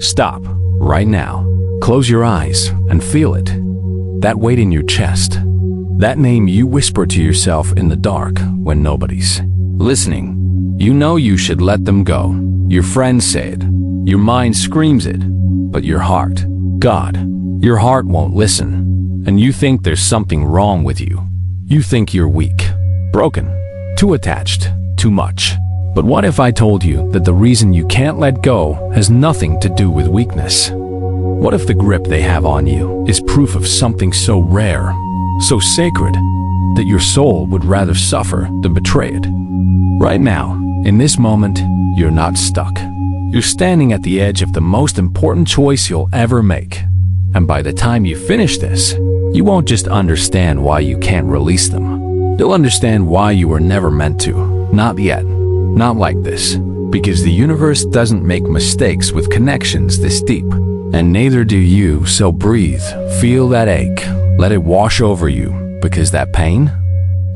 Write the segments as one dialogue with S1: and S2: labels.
S1: Stop, right now. Close your eyes and feel it. That weight in your chest. That name you whisper to yourself in the dark when nobody's listening. You know you should let them go. Your friends say it. Your mind screams it. But your heart, God, your heart won't listen. And you think there's something wrong with you. You think you're weak, broken, too attached, too much. But what if I told you that the reason you can't let go has nothing to do with weakness? What if the grip they have on you is proof of something so rare, so sacred, that your soul would rather suffer than betray it? Right now, in this moment, you're not stuck. You're standing at the edge of the most important choice you'll ever make. And by the time you finish this, you won't just understand why you can't release them. You'll understand why you were never meant to. Not yet. Not like this. Because the universe doesn't make mistakes with connections this deep. And neither do you, so breathe. Feel that ache. Let it wash over you. Because that pain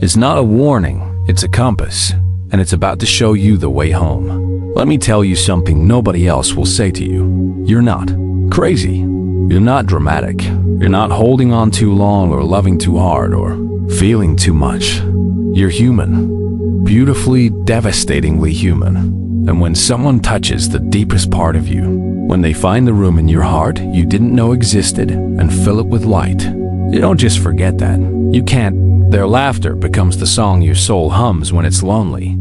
S1: is not a warning, it's a compass. And it's about to show you the way home. Let me tell you something nobody else will say to you. You're not crazy. You're not dramatic. You're not holding on too long or loving too hard or feeling too much. You're human. Beautifully, devastatingly human. And when someone touches the deepest part of you, when they find the room in your heart you didn't know existed and fill it with light, you don't just forget that. You can't. Their laughter becomes the song your soul hums when it's lonely.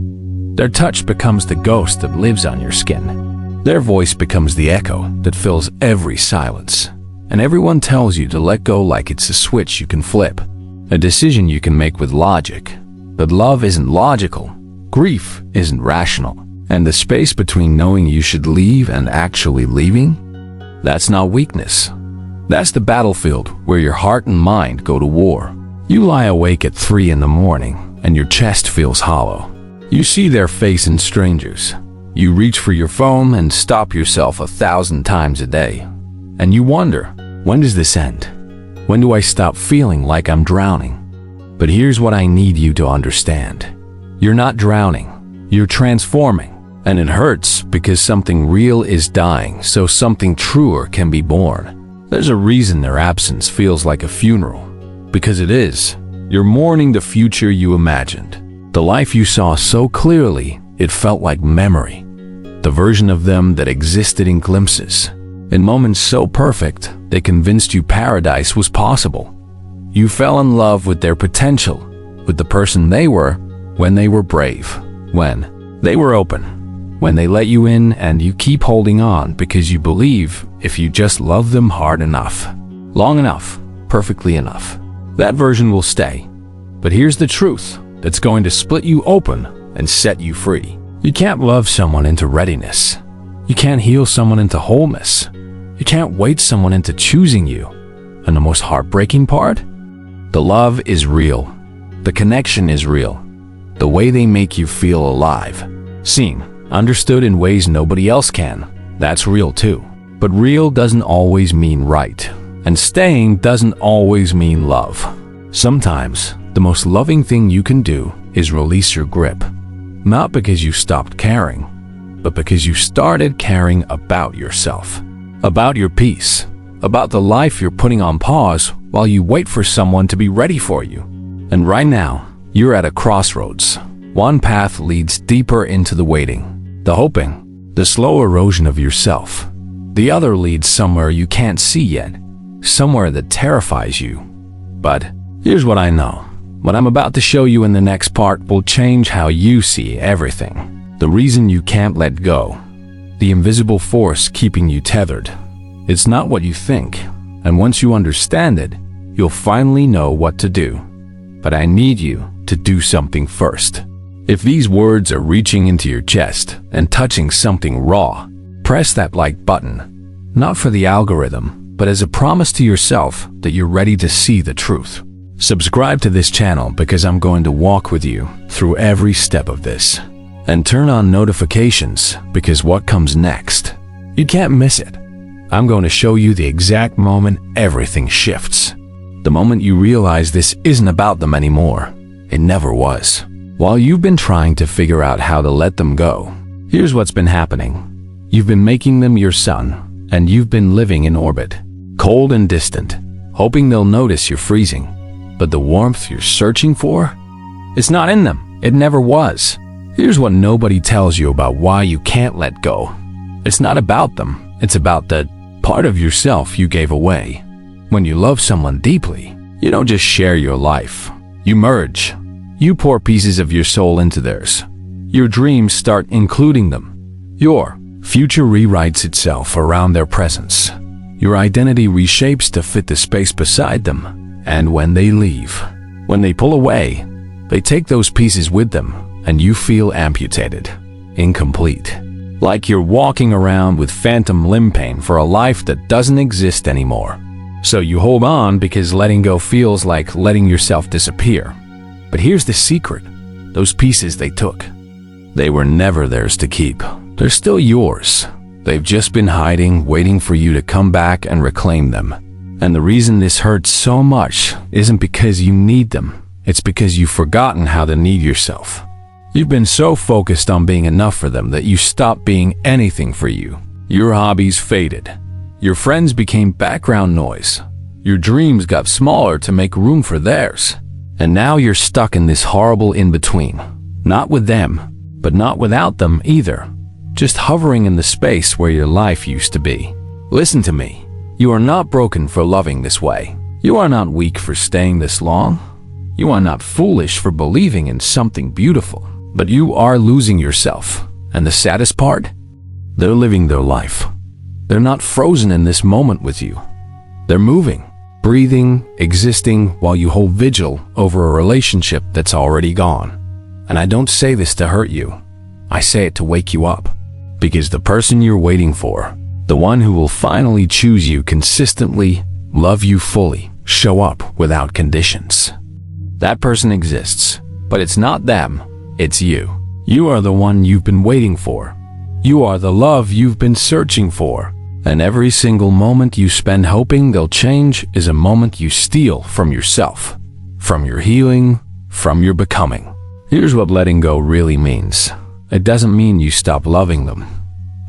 S1: Their touch becomes the ghost that lives on your skin. Their voice becomes the echo that fills every silence. And everyone tells you to let go like it's a switch you can flip, a decision you can make with logic. But love isn't logical, grief isn't rational, and the space between knowing you should leave and actually leaving, that's not weakness. That's the battlefield where your heart and mind go to war. You lie awake at 3 in the morning and your chest feels hollow. You see their face in strangers. You reach for your phone and stop yourself 1,000 times a day. And you wonder, when does this end? When do I stop feeling like I'm drowning? But here's what I need you to understand. You're not drowning, you're transforming. And it hurts because something real is dying so something truer can be born. There's a reason their absence feels like a funeral. Because it is. You're mourning the future you imagined. The life you saw so clearly, it felt like memory. The version of them that existed in glimpses. In moments so perfect, they convinced you paradise was possible. You fell in love with their potential, with the person they were when they were brave, when they were open, when they let you in and you keep holding on because you believe if you just love them hard enough, long enough, perfectly enough, that version will stay. But here's the truth that's going to split you open and set you free. You can't love someone into readiness. You can't heal someone into wholeness. You can't wait someone into choosing you. And the most heartbreaking part? The love is real. The connection is real. The way they make you feel alive. Seen, understood in ways nobody else can. That's real too. But real doesn't always mean right. And staying doesn't always mean love. Sometimes, the most loving thing you can do is release your grip. Not because you stopped caring, but because you started caring about yourself. About your peace. About the life you're putting on pause while you wait for someone to be ready for you. And right now, you're at a crossroads. One path leads deeper into the waiting, the hoping, the slow erosion of yourself. The other leads somewhere you can't see yet, somewhere that terrifies you. But here's what I know. What I'm about to show you in the next part will change how you see everything. The reason you can't let go. The invisible force keeping you tethered. It's not what you think, and once you understand it, you'll finally know what to do. But I need you to do something first. If these words are reaching into your chest and touching something raw, press that like button. Not for the algorithm, but as a promise to yourself that you're ready to see the truth. Subscribe to this channel because I'm going to walk with you through every step of this. And turn on notifications because what comes next, you can't miss it. I'm going to show you the exact moment everything shifts. The moment you realize this isn't about them anymore. It never was. While you've been trying to figure out how to let them go, here's what's been happening. You've been making them your sun, and you've been living in orbit, cold and distant, hoping they'll notice you're freezing. But the warmth you're searching for? It's not in them. It never was. Here's what nobody tells you about why you can't let go. It's not about them. It's about the part of yourself you gave away. When you love someone deeply, you don't just share your life. You merge. You pour pieces of your soul into theirs. Your dreams start including them. Your future rewrites itself around their presence. Your identity reshapes to fit the space beside them. And when they leave, when they pull away, they take those pieces with them, and you feel amputated, incomplete. Like you're walking around with phantom limb pain for a life that doesn't exist anymore. So you hold on because letting go feels like letting yourself disappear. But here's the secret. Those pieces they took, they were never theirs to keep. They're still yours. They've just been hiding, waiting for you to come back and reclaim them. And the reason this hurts so much isn't because you need them. It's because you've forgotten how to need yourself. You've been so focused on being enough for them that you stopped being anything for you. Your hobbies faded. Your friends became background noise. Your dreams got smaller to make room for theirs. And now you're stuck in this horrible in-between. Not with them, but not without them either. Just hovering in the space where your life used to be. Listen to me. You are not broken for loving this way. You are not weak for staying this long. You are not foolish for believing in something beautiful. But you are losing yourself. And the saddest part? They're living their life. They're not frozen in this moment with you. They're moving, breathing, existing while you hold vigil over a relationship that's already gone. And I don't say this to hurt you. I say it to wake you up. Because the person you're waiting for, the one who will finally choose you consistently, love you fully, show up without conditions. That person exists, but it's not them, it's you. You are the one you've been waiting for. You are the love you've been searching for. And every single moment you spend hoping they'll change is a moment you steal from yourself, from your healing, from your becoming. Here's what letting go really means. It doesn't mean you stop loving them.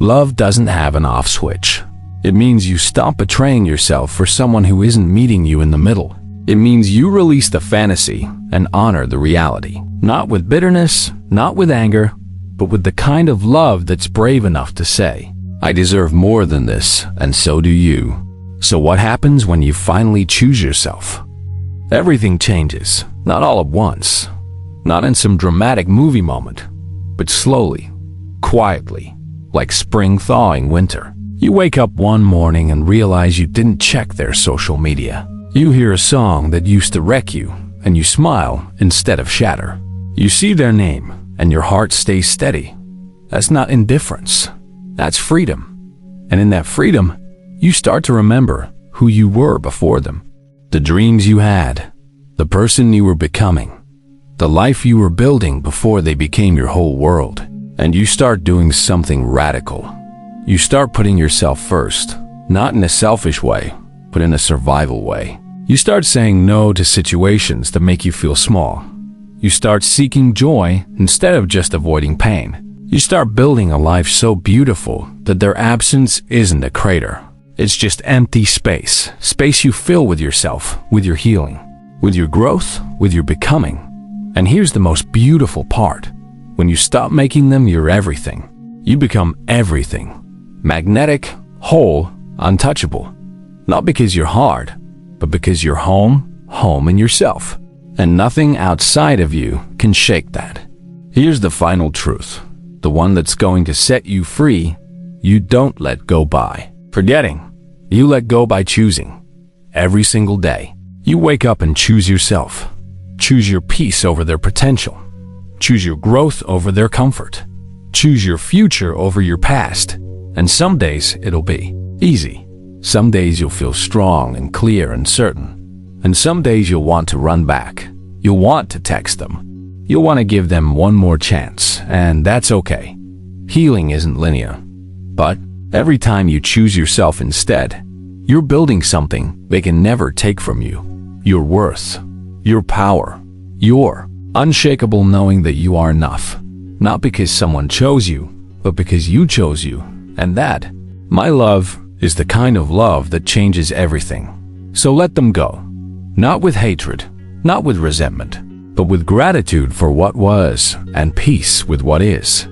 S1: Love doesn't have an off switch. It means you stop betraying yourself for someone who isn't meeting you in the middle. It means you release the fantasy and honor the reality. Not with bitterness, not with anger, but with the kind of love that's brave enough to say, I deserve more than this, and so do you. So what happens when you finally choose yourself? Everything changes, not all at once, not in some dramatic movie moment, but slowly, quietly, like spring thawing winter. You wake up one morning and realize you didn't check their social media. You hear a song that used to wreck you, and you smile instead of shatter. You see their name, and your heart stays steady. That's not indifference. That's freedom. And in that freedom, you start to remember who you were before them. The dreams you had, the person you were becoming, the life you were building before they became your whole world. And you start doing something radical. You start putting yourself first, not in a selfish way, but in a survival way. You start saying no to situations that make you feel small. You start seeking joy instead of just avoiding pain. You start building a life so beautiful that their absence isn't a crater. It's just empty space. Space you fill with yourself, with your healing, with your growth, with your becoming. And here's the most beautiful part. When you stop making them your everything, you become everything. Magnetic, whole, untouchable. Not because you're hard, but because you're home in yourself. And nothing outside of you can shake that. Here's the final truth. The one that's going to set you free, you don't let go by forgetting. You let go by choosing. Every single day, you wake up and choose yourself. Choose your peace over their potential. Choose your growth over their comfort. Choose your future over your past. And some days it'll be easy. Some days you'll feel strong and clear and certain. And some days you'll want to run back. You'll want to text them. You'll want to give them one more chance, and that's okay. Healing isn't linear. But every time you choose yourself instead, you're building something they can never take from you. Your worth, your power, your unshakable knowing that you are enough. Not because someone chose you, but because you chose you. And that, my love, is the kind of love that changes everything. So let them go. Not with hatred, not with resentment, but with gratitude for what was and peace with what is.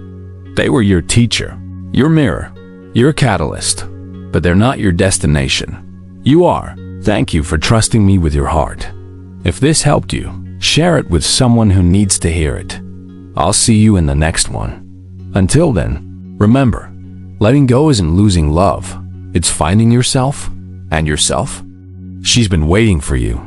S1: They were your teacher, your mirror, your catalyst, but they're not your destination. You are. Thank you for trusting me with your heart. If this helped you, share it with someone who needs to hear it. I'll see you in the next one. Until then, remember, letting go isn't losing love. It's finding yourself and yourself. She's been waiting for you.